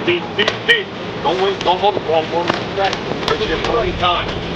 Deep. Don't hold the ball more than that. There's your plenty of time.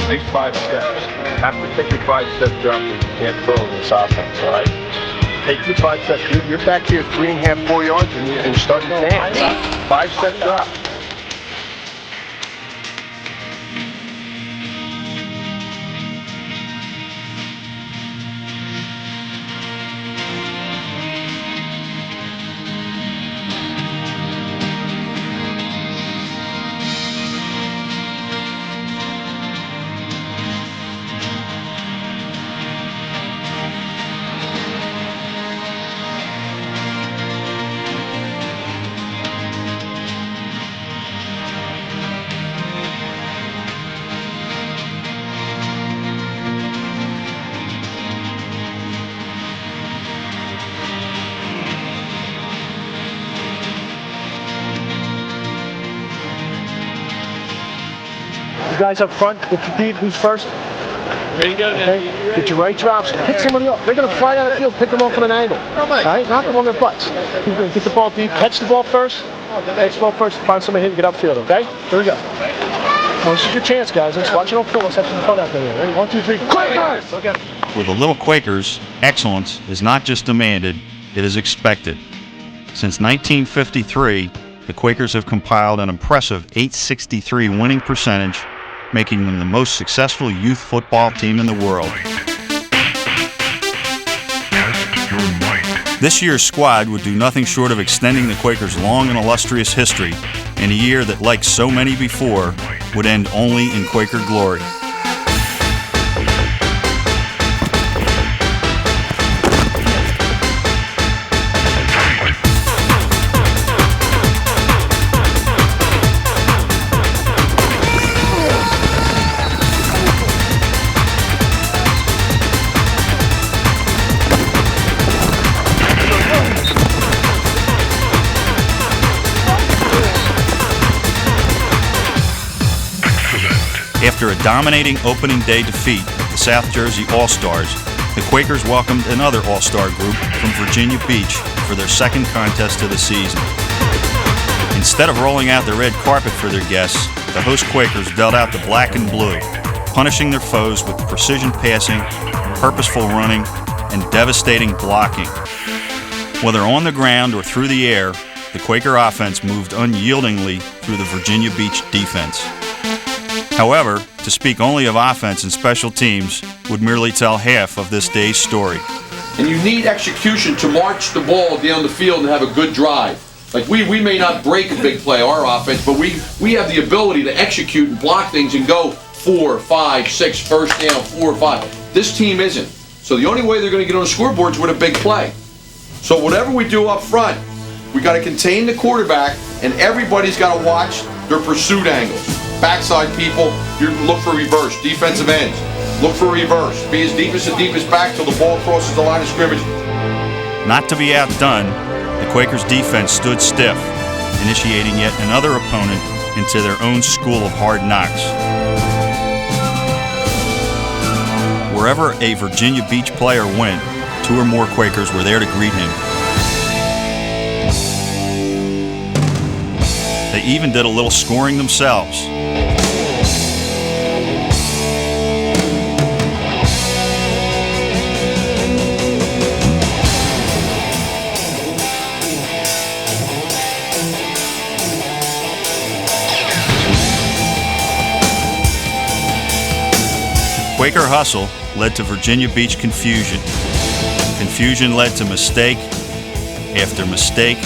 Take 5 steps. After taking 5 steps, drop it. You can't throw this offense, all right? Take your 5 steps. You're back here 3.5, 4 yards, and you're starting to dance. 5-step drop. You guys up front, who's first? Ready to go, okay. Get your right drops, pick somebody up. They're going to fly out of the field, pick them off from an angle. All right, knock them on their butts. You're going to get the ball deep, catch the ball first, catch the ball first, find somebody here to get upfield, okay? Here we go. Well, this is your chance, guys. Let's watch it on film. Let's have some fun out there. Ready? 1, 2, 3, Quakers! Okay. For the little Quakers, excellence is not just demanded, it is expected. Since 1953, the Quakers have compiled an impressive .863 winning percentage, making them the most successful youth football team in the world. This year's squad would do nothing short of extending the Quakers' long and illustrious history in a year that, like so many before, would end only in Quaker glory. After a dominating opening day defeat at the South Jersey All-Stars, the Quakers welcomed another All-Star group from Virginia Beach for their second contest of the season. Instead of rolling out the red carpet for their guests, the host Quakers dealt out the black and blue, punishing their foes with precision passing, purposeful running, and devastating blocking. Whether on the ground or through the air, the Quaker offense moved unyieldingly through the Virginia Beach defense. However, to speak only of offense and special teams would merely tell half of this day's story. And you need execution to march the ball down the field and have a good drive. Like we may not break a big play, our offense, but we have the ability to execute and block things and go 4, 5, 6, first down, 4 or 5. This team isn't. So the only way they're going to get on the scoreboard is with a big play. So whatever we do up front, we got to contain the quarterback, and everybody's got to watch their pursuit angles. Backside people, you look for reverse. Defensive ends, look for reverse. Be as deepest back till the ball crosses the line of scrimmage. Not to be outdone, the Quakers' defense stood stiff, initiating yet another opponent into their own school of hard knocks. Wherever a Virginia Beach player went, 2 or more Quakers were there to greet him. They even did a little scoring themselves. Quaker hustle led to Virginia Beach confusion. Confusion led to mistake after mistake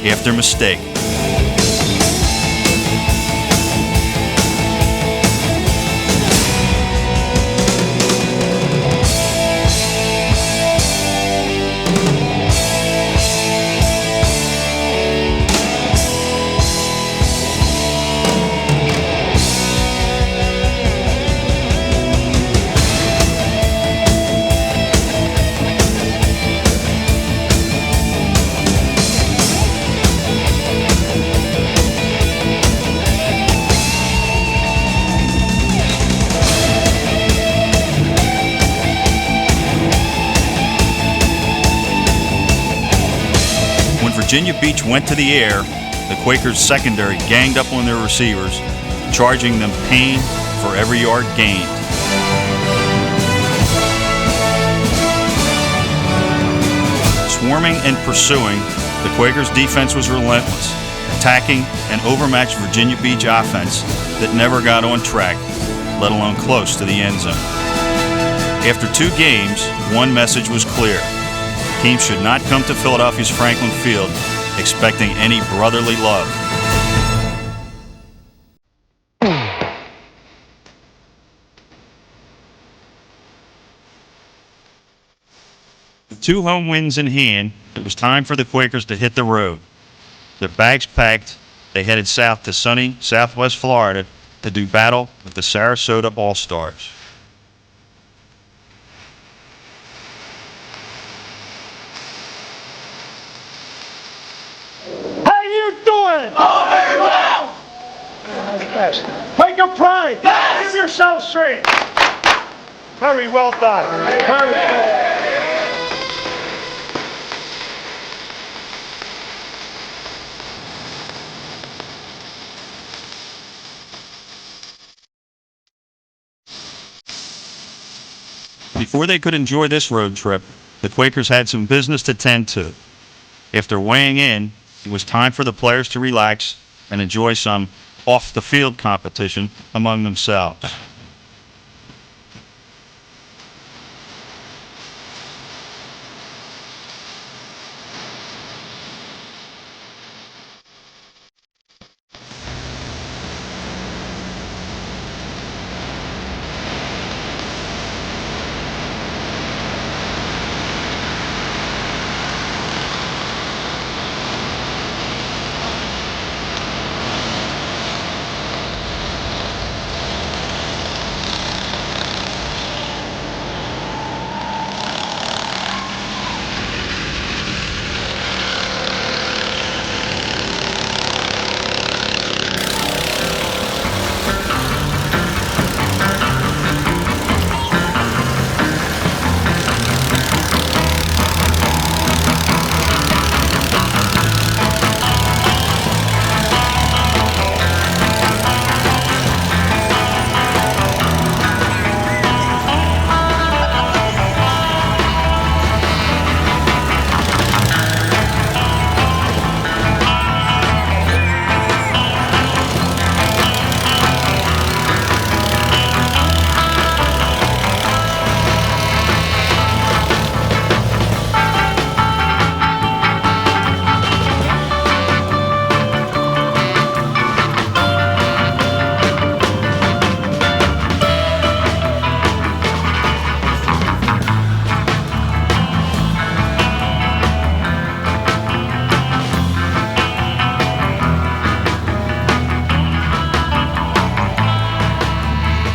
after mistake. When Virginia Beach went to the air, the Quakers secondary ganged up on their receivers, charging them pain for every yard gained. Swarming and pursuing, the Quakers' defense was relentless, attacking an overmatched Virginia Beach offense that never got on track, let alone close to the end zone. After 2 games, one message was clear. Teams should not come to Philadelphia's Franklin Field expecting any brotherly love. With 2 home wins in hand, it was time for the Quakers to hit the road. Their bags packed, they headed south to sunny Southwest Florida to do battle with the Sarasota All-Stars. How you doing? Oh, very well. Best. Take your pride. Yes. Give yourself strength. Very well done. Very well. Before they could enjoy this road trip, the Quakers had some business to tend to. After weighing in, it was time for the players to relax and enjoy some off-the-field competition among themselves.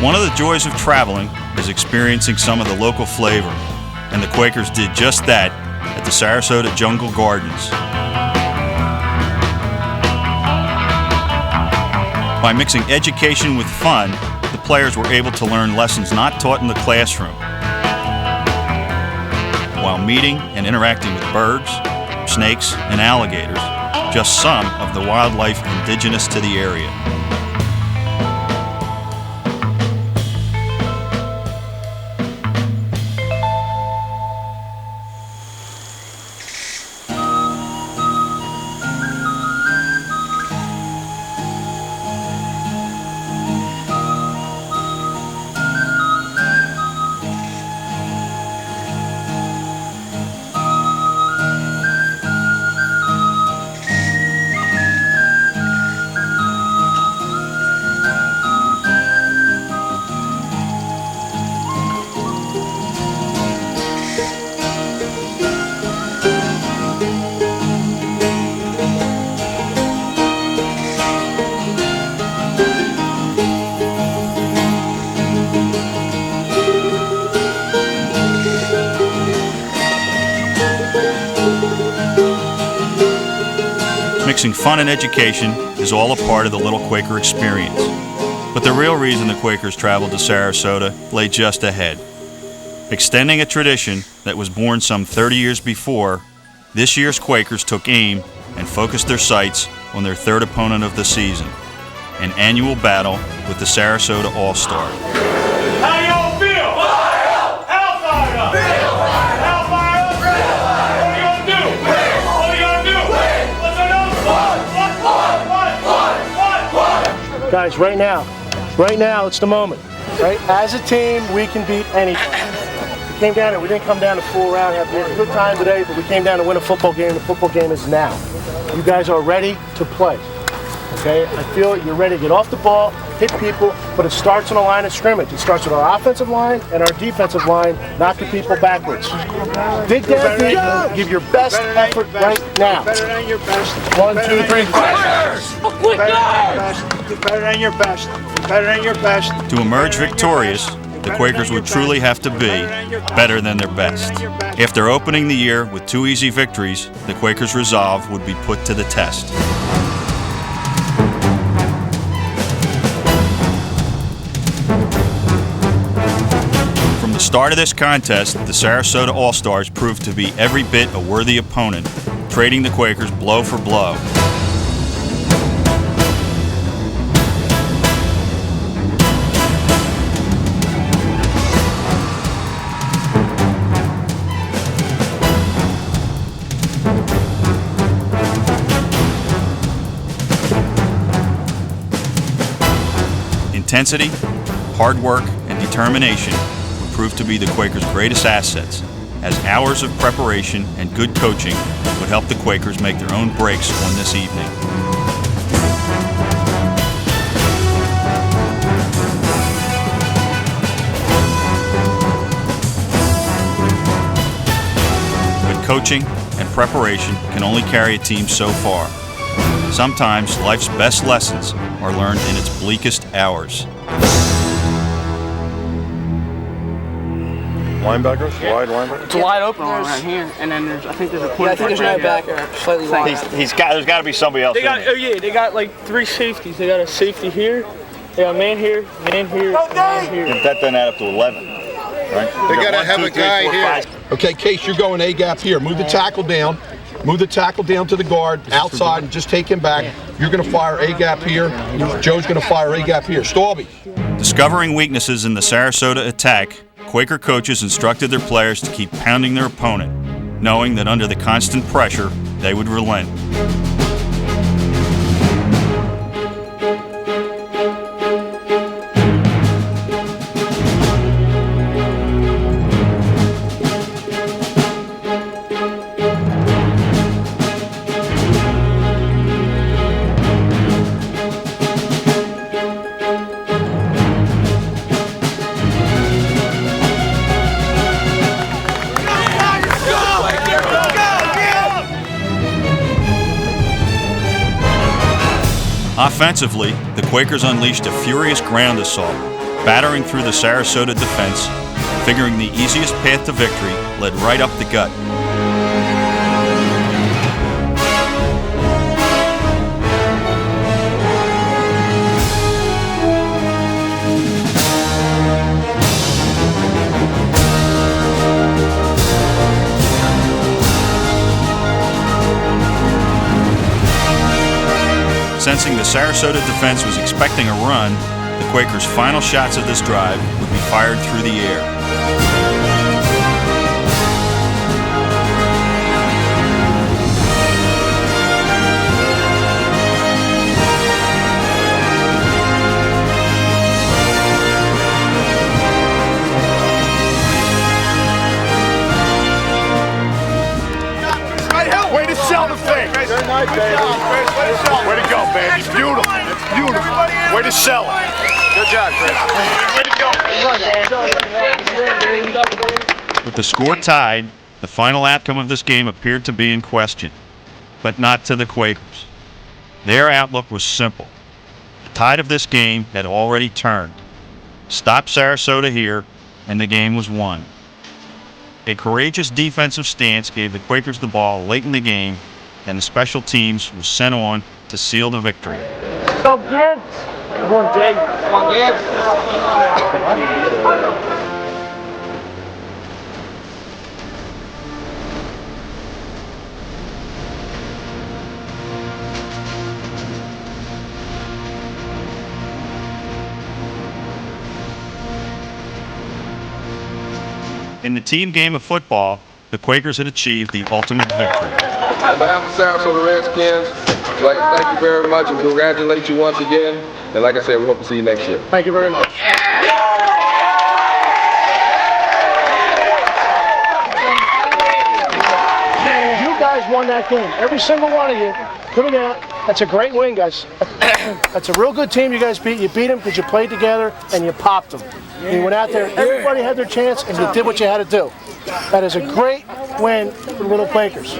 One of the joys of traveling is experiencing some of the local flavor, and the Quakers did just that at the Sarasota Jungle Gardens. By mixing education with fun, the players were able to learn lessons not taught in the classroom, while meeting and interacting with birds, snakes, and alligators, just some of the wildlife indigenous to the area. Mixing fun and education is all a part of the Little Quaker experience. But the real reason the Quakers traveled to Sarasota lay just ahead. Extending a tradition that was born some 30 years before, this year's Quakers took aim and focused their sights on their third opponent of the season, an annual battle with the Sarasota All-Stars. How y'all feel? Fired up! How fired up? Real fired up! How fired up? Real fired up! What are you gonna do? Win! What are you gonna do? Win! What's our number? What? Guys, right now, it's the moment. Right? As a team, we can beat anything. We came down here. We didn't come down to fool around. We had a good time today, but we came down to win a football game. The football game is now. You guys are ready to play. Okay? I feel you're ready to get off the ball, hit people, but it starts on a line of scrimmage. It starts with our offensive line and our defensive line, knocking people backwards. Dig down deep, give your best effort right now. Better than your best. 1, 2, 3, Better than your best. Better than your best. To emerge victorious, the Quakers would truly have to be better than their best. After opening the year with 2 easy victories, the Quakers' resolve would be put to the test. From the start of this contest, the Sarasota All-Stars proved to be every bit a worthy opponent, trading the Quakers blow for blow. Intensity, hard work, and determination would prove to be the Quakers' greatest assets, as hours of preparation and good coaching would help the Quakers make their own breaks on this evening. But coaching and preparation can only carry a team so far. Sometimes life's best lessons are learned in its bleakest hours. Linebackers? Wide linebackers? It's wide open all around here, and then I think there's a corner. I think there's right no backer, slightly wide. There's got to be somebody else. They got, they got like 3 safeties. They got a safety here, they got a man here, and man here. That doesn't add up to 11, right? They gotta have a guy here. Okay, Case, you're going A-gap here. Move the tackle down. Move the tackle down to the guard, outside, and just take him back. You're going to fire A-gap here. Joe's going to fire A-gap here. Stalby. Discovering weaknesses in the Sarasota attack, Quaker coaches instructed their players to keep pounding their opponent, knowing that under the constant pressure, they would relent. Offensively, the Quakers unleashed a furious ground assault, battering through the Sarasota defense, figuring the easiest path to victory led right up the gut. Sensing the Sarasota defense was expecting a run, the Quakers' final shots of this drive would be fired through the air. Way to sell the thing. Good night, baby. Way to go, baby. Beautiful. It's beautiful. Way to sell it. Good job, Chris. Way to go. With the score tied, the final outcome of this game appeared to be in question, but not to the Quakers. Their outlook was simple. The tide of this game had already turned. Stop Sarasota here, and the game was won. A courageous defensive stance gave the Quakers the ball late in the game, and the special teams was sent on to seal the victory. Go, kids! Come on, Dave. Come on, Dave. In the team game of football, the Quakers had achieved the ultimate victory. On behalf of Sarasota Redskins, I'd like to thank you very much and congratulate you once again. And like I said, we hope to see you next year. Thank you very much. You guys won that game. Every single one of you. Put it out. That's a great win, guys. That's a real good team you guys beat. You beat them because you played together and you popped them. You went out there, everybody had their chance, and you did what you had to do. That is a great win for the Little Quakers.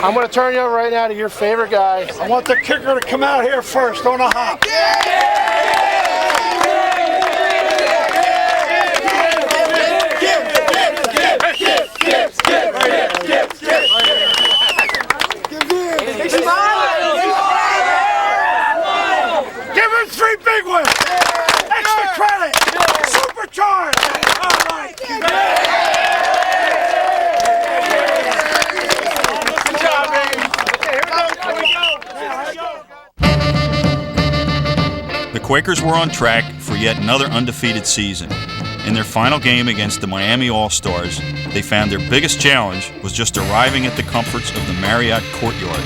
I'm going to turn you over right now to your favorite guy. I want the kicker to come out here first on a hop. Give him 3 big ones. Extra credit. Supercharged. All right. Good job, baby. The Quakers were on track for yet another undefeated season. In their final game against the Miami All-Stars, they found their biggest challenge was just arriving at the comforts of the Marriott courtyard.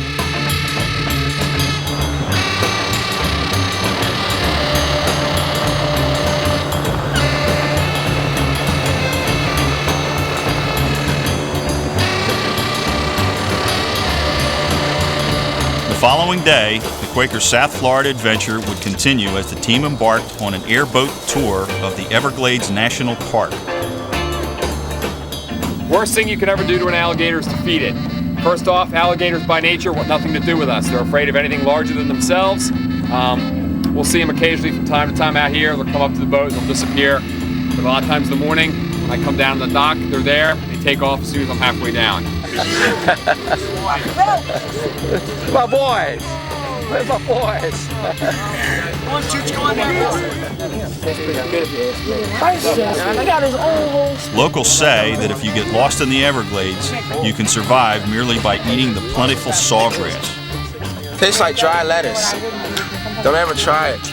The following day, the Quakers' South Florida adventure would continue as the team embarked on an airboat tour of the Everglades National Park. Worst thing you could ever do to an alligator is to feed it. First off, alligators by nature want nothing to do with us. They're afraid of anything larger than themselves. We'll see them occasionally from time to time out here. They'll come up to the boat and they'll disappear. But a lot of times in the morning, when I come down to the dock, they're there. They take off as soon as I'm halfway down. My boys. Where's my boys? Locals say that if you get lost in the Everglades, you can survive merely by eating the plentiful sawgrass. Tastes like dry lettuce. Don't ever try it.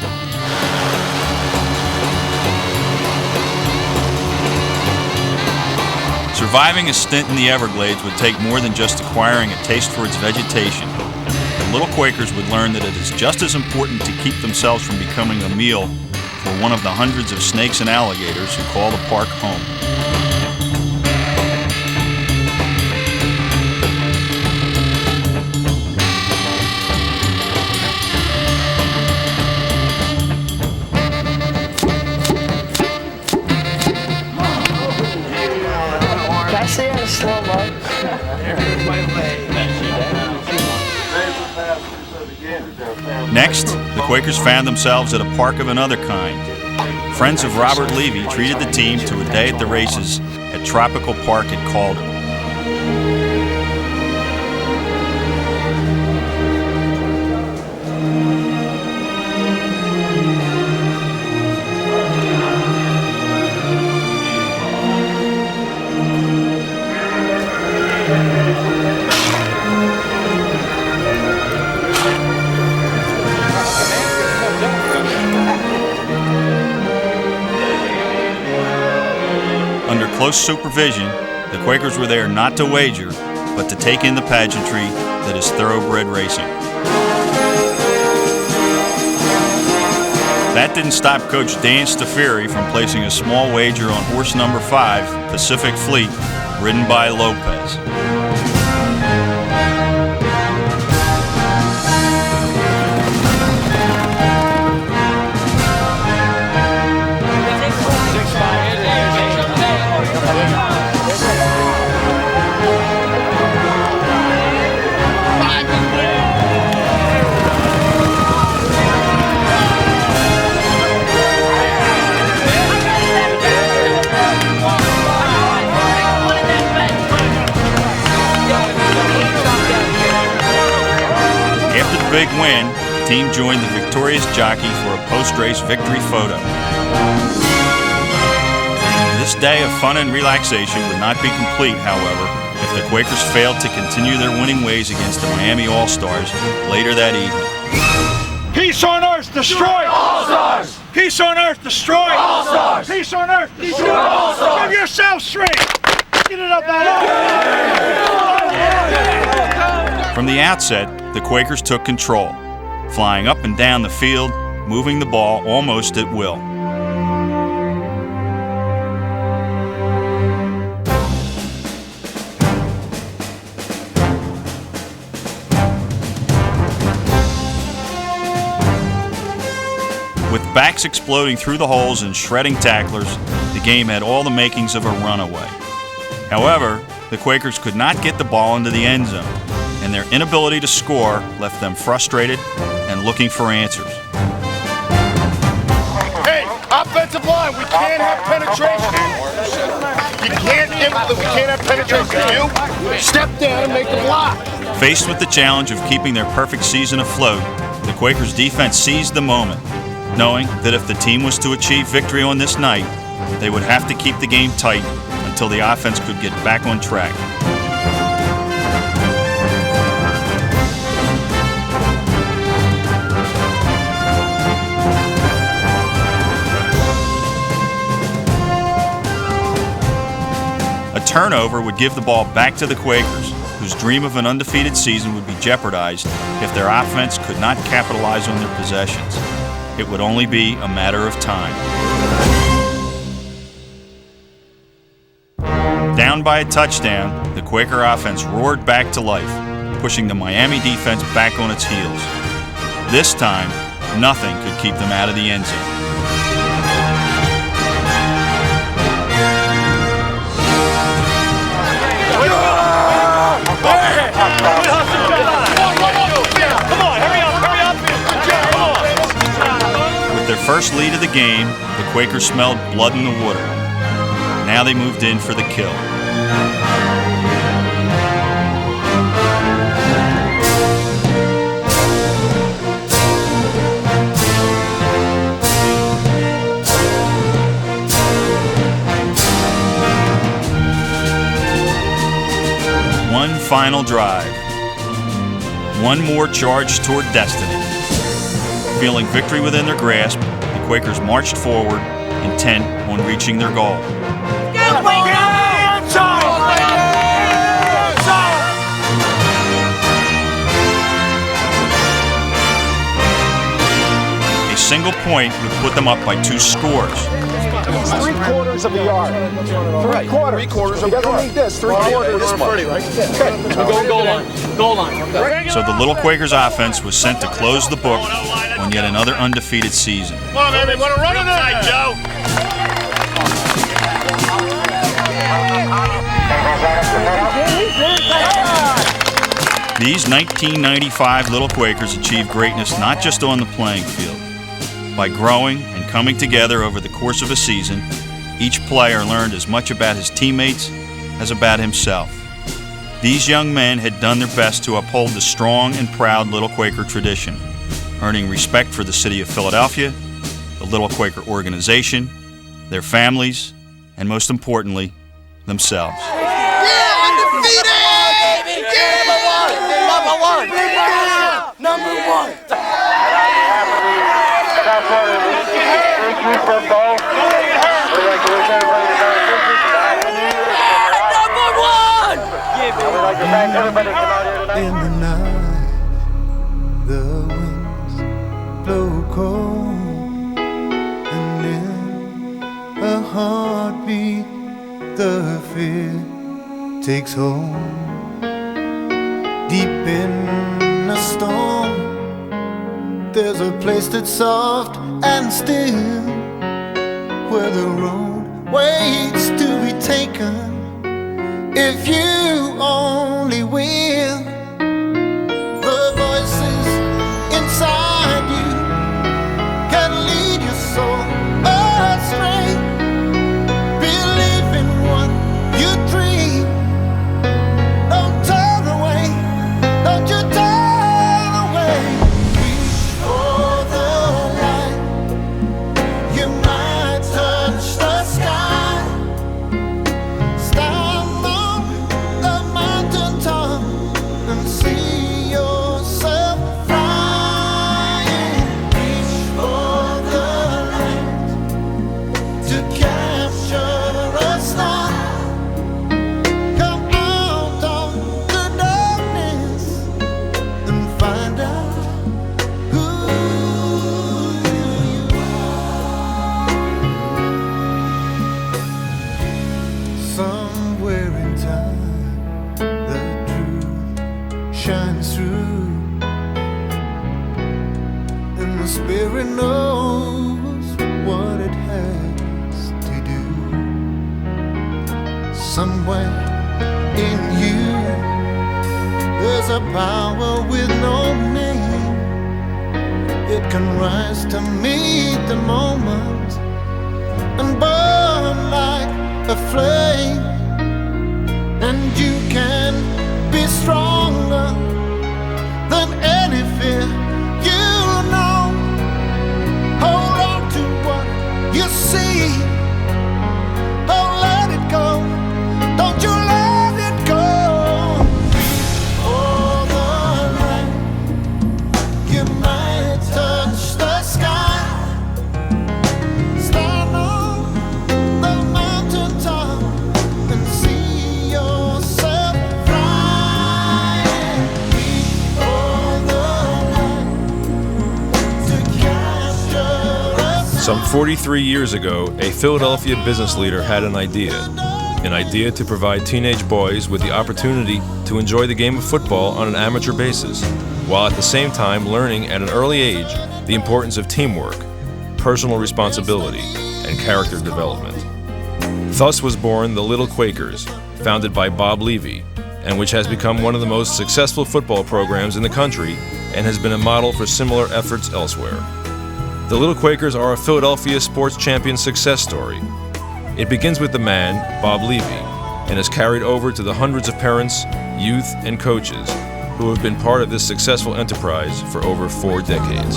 Surviving a stint in the Everglades would take more than just acquiring a taste for its vegetation. The Little Quakers would learn that it is just as important to keep themselves from becoming a meal for one of the hundreds of snakes and alligators who call the park home. Can I see it in slow-mo? Next, the Quakers found themselves at a park of another kind. Friends of Robert Levy treated the team to a day at the races at Tropical Park at Calder. Under close supervision, the Quakers were there not to wager, but to take in the pageantry that is thoroughbred racing. That didn't stop Coach Dan Stafiri from placing a small wager on horse number 5, Pacific Fleet, ridden by Lopez. big win, the team joined the victorious jockey for a post-race victory photo. This day of fun and relaxation would not be complete, however, if the Quakers failed to continue their winning ways against the Miami All-Stars later that evening. Peace on earth, destroy All-Stars! Peace on earth, destroy All-Stars! Peace on earth, destroy All-Stars! Give yourself strength! Get it up, man! From the outset, the Quakers took control, flying up and down the field, moving the ball almost at will. With backs exploding through the holes and shredding tacklers, the game had all the makings of a runaway. However, the Quakers could not get the ball into the end zone, and their inability to score left them frustrated and looking for answers. Hey, offensive line, we can't have penetration. We can't have penetration. You step down and make the block. Faced with the challenge of keeping their perfect season afloat, the Quakers' defense seized the moment, knowing that if the team was to achieve victory on this night, they would have to keep the game tight until the offense could get back on track. A turnover would give the ball back to the Quakers, whose dream of an undefeated season would be jeopardized if their offense could not capitalize on their possessions. It would only be a matter of time. Down by a touchdown, the Quaker offense roared back to life, pushing the Miami defense back on its heels. This time, nothing could keep them out of the end zone. With their first lead of the game, the Quakers smelled blood in the water. Now they moved in for the kill. One final drive. One more charge toward destiny. Feeling victory within their grasp, the Quakers marched forward, intent on reaching their goal. A single point would put them up by 2 scores. 3/4 of the yard. 3/4 of the yard. He doesn't need this. 3/4 this much. Goal line. So the Little Quakers offense was sent to close the book on yet another undefeated season. Come on, man, they want to run it up, Joe. These 1995 Little Quakers achieved greatness not just on the playing field. By growing and coming together over the course of a season, each player learned as much about his teammates as about himself. These young men had done their best to uphold the strong and proud Little Quaker tradition, earning respect for the city of Philadelphia, the Little Quaker organization, their families, and most importantly, themselves. Number one. In the night, the winds blow cold, and in a heartbeat, the fear takes hold. Deep in a storm, there's a place that's soft and still, where the road waits to be taken. If you only will, the voices inside you can lead your soul astray. Believe in what you dream. Don't turn away, don't you turn away. spirit knows what it has to do. Somewhere in you, there's a power with no name. It can rise to meet the moment and burn like a flame. And you can be stronger than any fear you know. Hold on to what you see. Don't let it go. Don't you let it go. For the light, you might touch the sky. Stand on the mountaintop and see yourself flying. For the light to capture us. Some 43 years ago, a Philadelphia business leader had an idea to provide teenage boys with the opportunity to enjoy the game of football on an amateur basis, while at the same time learning at an early age the importance of teamwork, personal responsibility, and character development. Thus was born the Little Quakers, founded by Bob Levy, and which has become one of the most successful football programs in the country and has been a model for similar efforts elsewhere. The Little Quakers are a Philadelphia sports champion success story. It begins with the man, Bob Levy, and is carried over to the hundreds of parents, youth, and coaches who have been part of this successful enterprise for over 4 decades.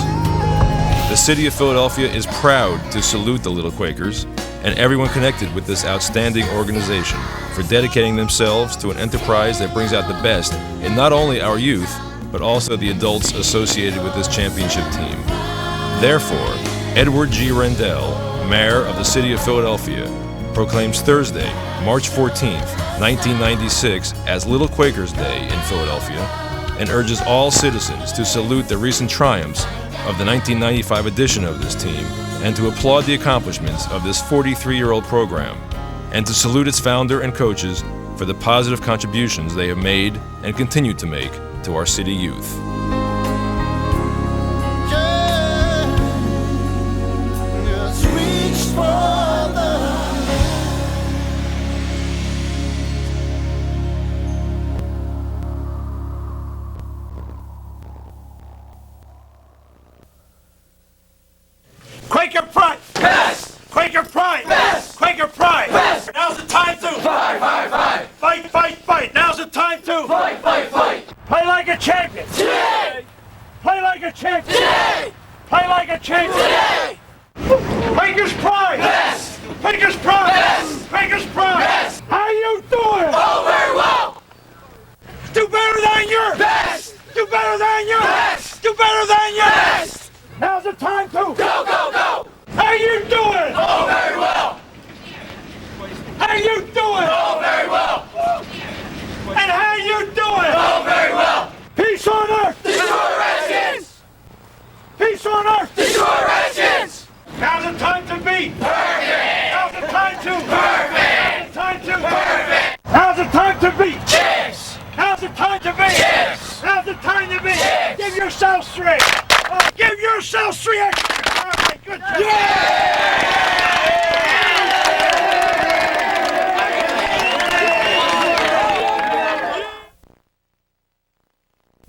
The city of Philadelphia is proud to salute the Little Quakers and everyone connected with this outstanding organization for dedicating themselves to an enterprise that brings out the best in not only our youth, but also the adults associated with this championship team. Therefore, Edward G. Rendell, Mayor of the City of Philadelphia, proclaims Thursday, March 14th, 1996 as Little Quakers Day in Philadelphia and urges all citizens to salute the recent triumphs of the 1995 edition of this team and to applaud the accomplishments of this 43-year-old program and to salute its founder and coaches for the positive contributions they have made and continue to make to our city youth. Quaker pride! Yes! Quaker pride! Yes! Quaker pride! Yes! Now's the time to fight, fight, fight! Fight, fight, fight! Now's the time to fight, fight, fight! Play like a champion! Today! Play like a champion! Today! Play like a champion! Today! Quaker's pride! Yes! Quaker's pride! Yes! Quaker's pride! Yes! How you doing? Oh, very well! Do better than your best! Do better than your best! Do better than your best! Now's the time to go, go, go! How you doing? Oh, very well! How you doing? Oh, very well! And how you doing? Oh, very well! Peace on earth! Destroy Redskins! Peace on earth! Destroy Redskins! Now's the time to be perfect! Now's the time to perfect! Now's the time to perfect! Now's the time to be yes! Now's the time to be yes! Now's the time to be yes! Give yourself strength! Give yourself 3 extra! All right, good job! Yeah!